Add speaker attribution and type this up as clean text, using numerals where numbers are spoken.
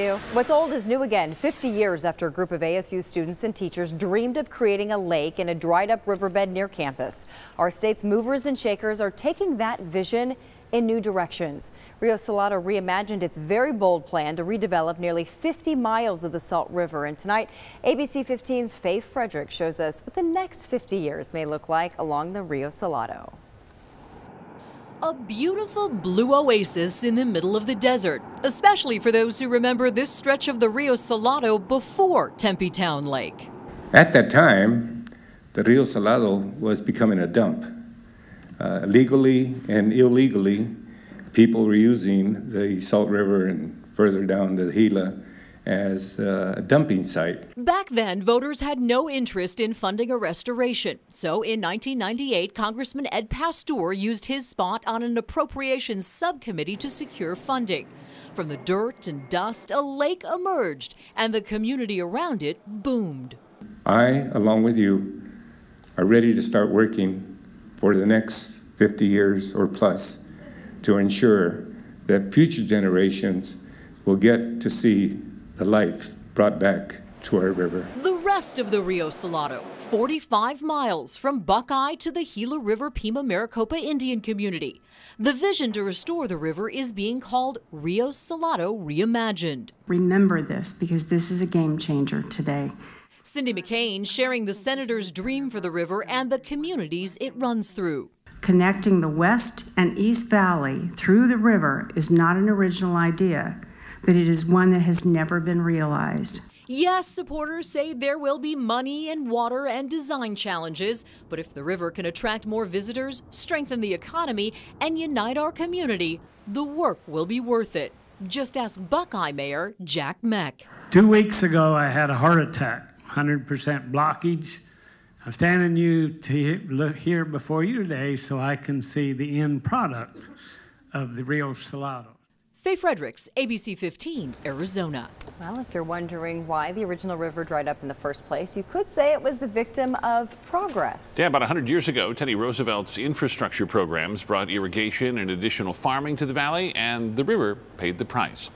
Speaker 1: What's old is new again. 50 years after a group of ASU students and teachers dreamed of creating a lake in a dried up riverbed near campus. Our state's movers and shakers are taking that vision in new directions. Rio Salado reimagined its very bold plan to redevelop nearly 50 miles of the Salt River. And tonight, ABC 15's Faye Frederick shows us what the next 50 years may look like along the Rio Salado.
Speaker 2: A beautiful blue oasis in the middle of the desert, especially for those who remember this stretch of the Rio Salado before Tempe Town Lake.
Speaker 3: At that time, the Rio Salado was becoming a dump. Legally and illegally, people were using the Salt River and further down the Gila as a dumping site.
Speaker 2: Back then, voters had no interest in funding a restoration. So in 1998, Congressman Ed Pasteur used his spot on an appropriations subcommittee to secure funding. From the dirt and dust, a lake emerged, and the community around it boomed.
Speaker 3: I, along with you, are ready to start working for the next 50 years or plus to ensure that future generations will get to see the life brought back to our river.
Speaker 2: The rest of the Rio Salado, 45 miles from Buckeye to the Gila River Pima Maricopa Indian community. The vision to restore the river is being called Rio Salado Reimagined.
Speaker 4: Remember this, because this is a game changer today.
Speaker 2: Cindy McCain sharing the senator's dream for the river and the communities it runs through.
Speaker 4: Connecting the West and East Valley through the river is not an original idea, but it is one that has never been realized.
Speaker 2: Yes, supporters say there will be money and water and design challenges, but if the river can attract more visitors, strengthen the economy, and unite our community, the work will be worth it. Just ask Buckeye Mayor Jack Meck.
Speaker 5: 2 weeks ago, I had a heart attack, 100% blockage. I'm standing here before you today so I can see the end product of the Rio Salado.
Speaker 2: Faye Fredericks, ABC 15, Arizona.
Speaker 1: Well, if you're wondering why the original river dried up in the first place, you could say it was the victim of progress.
Speaker 6: Yeah, about 100 years ago, Teddy Roosevelt's infrastructure programs brought irrigation and additional farming to the valley, and the river paid the price.